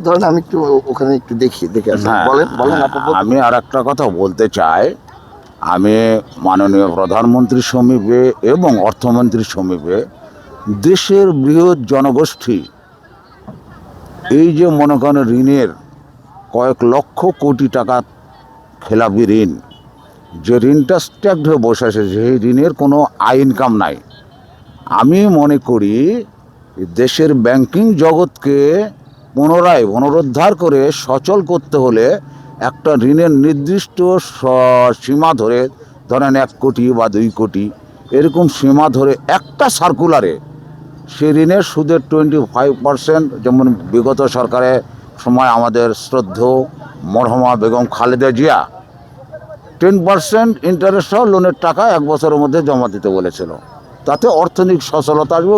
ধরেন আমি একটু ওখানে একটু দেখে আসি। হ্যাঁ, বলেন বলেন হ্যাঁ, আপনার আমি আর একটা কথা বলতে চাই। আমি মাননীয় প্রধানমন্ত্রীর সমীপে এবং অর্থমন্ত্রীর সমীপে দেশের বৃহৎ জনগোষ্ঠী এই যে মনে করেন ঋণের কয়েক লক্ষ কোটি টাকা খেলাপি ঋণ, যে ঋণটা স্ট্যাকড হয়ে বসে আছে, সেই ঋণের কোনো আয় ইনকাম নাই। আমি মনে করি দেশের ব্যাংকিং জগৎকে পুনরুদ্ধার করে সচল করতে হলে একটা ঋণের নির্দিষ্ট সীমা ধরে, ধরেন 1 কোটি বা 2 কোটি এরকম সীমা ধরে একটা সার্কুলারে সে ঋণের সুদের 25%, যেমন বিগত সরকারের সময় আমাদের শ্রদ্ধেয় মরহুমা বেগম খালেদা জিয়া 10% ইন্টারেস্ট সহ লোনের টাকা 1 বছরের মধ্যে জমা দিতে বলেছিল। তাতে অর্থনৈতিক সচলতা আসবে।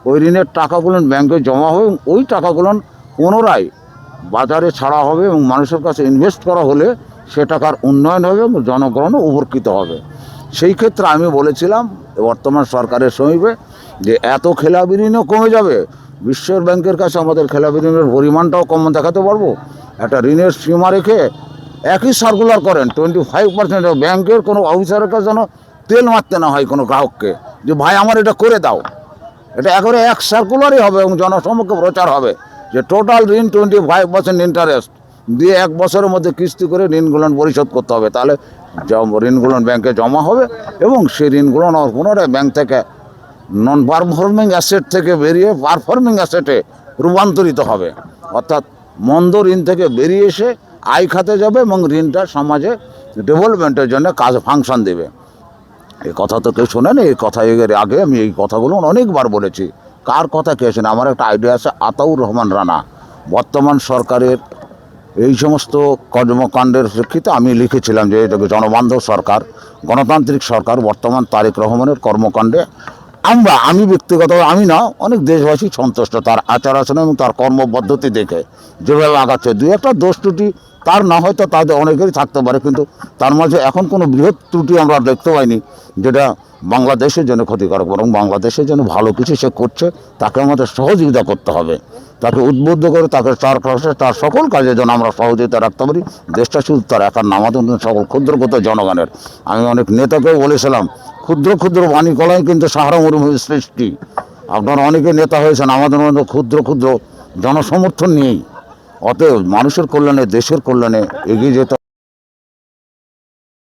ওই ঋণের টাকাগুলো ব্যাংকে জমা হবে এবং ওই টাকাগুলো পুনরায় বাজারে ছাড়া হবে এবং মানুষের কাছে ইনভেস্ট করা হলে সে টাকার উন্নয়ন হবে এবং জনগণও উপকৃত হবে। সেই ক্ষেত্রে আমি বলেছিলাম বর্তমান সরকারের সমীপে যে এত খেলাপি ঋণও কমে যাবে, বিশ্বের ব্যাংকের কাছে আমাদের খেলাপি ঋণের পরিমাণটাও কম দেখাতে পারবো। একটা ঋণের সীমা রেখে একই সার্কুলার করেন 25%, ব্যাংকের কোনো অফিসারের কাছে যেন তেল মারতে না হয় কোনো গ্রাহককে, যে ভাই আমার এটা করে দাও। এটা একেবারে এক সার্কুলারই হবে এবং জনসমক্ষে প্রচার হবে যে টোটাল ঋণ 25% ইন্টারেস্ট দিয়ে 1 বছরের মধ্যে কিস্তি করে ঋণগুলো পরিশোধ করতে হবে। তাহলে ঋণগুলো ব্যাংকে জমা হবে এবং সেই ঋণগুলো পুনরায় ব্যাংক থেকে নন পারফর্মিং অ্যাসেট থেকে বেরিয়ে পারফর্মিং অ্যাসেটে রূপান্তরিত হবে। অর্থাৎ মন্দ ঋণ থেকে বেরিয়ে এসে আয় খাতে যাবে এবং ঋণটা সমাজে ডেভেলপমেন্টের জন্য কাজ ফাংশন দেবে। এই কথা তো কেউ শোনেন। এই কথা এর আগে আমি এই কথাগুলো অনেকবার বলেছি। কার কথা কে শোনে? আমার একটা আইডিয়া আছে, আতাউর রহমান রানা বর্তমান সরকারের এই সমস্ত কর্মকাণ্ডের প্রেক্ষিতে আমি লিখেছিলাম যে এটাকে জনবান্ধব সরকার, গণতান্ত্রিক সরকার। বর্তমান তারেক রহমানের কর্মকাণ্ডে আমি ব্যক্তিগত, আমি না, অনেক দেশবাসী সন্তুষ্ট তার আচার আচরণ এবং তার কর্মপদ্ধতি দেখে যেভাবে আগাচ্ছে। দু একটা দোষ ত্রুটি তার না হয়তো তাদের অনেকেরই থাকতে পারে, কিন্তু তার মাঝে এখন কোনো বৃহৎ ত্রুটি আমরা দেখতে পাইনি যেটা বাংলাদেশের জন্য ক্ষতিকারক। বরং বাংলাদেশের জন্য ভালো কিছু সে করছে, তাকে আমাদের সহযোগিতা করতে হবে, তাকে উদ্বুদ্ধ করে তাকে তার সকল কাজে যেন আমরা সহযোগিতা রাখতে পারি। দেশটা শুধু তার একার না, আমাদের সকল ক্ষুদ্র ক্ষুদ্র জনগণের। আমি অনেক নেতাকেও বলেছিলাম ক্ষুদ্র ক্ষুদ্র বাণী কলাই কিন্তু সাহারা মরুভূমির সৃষ্টি। আপনারা অনেকে নেতা হয়েছেন, আমাদের মধ্যে ক্ষুদ্র ক্ষুদ্র জনসমর্থন নিয়েই। অতএব মানুষের কল্যাণে, দেশের কল্যাণে এগিয়ে যেতে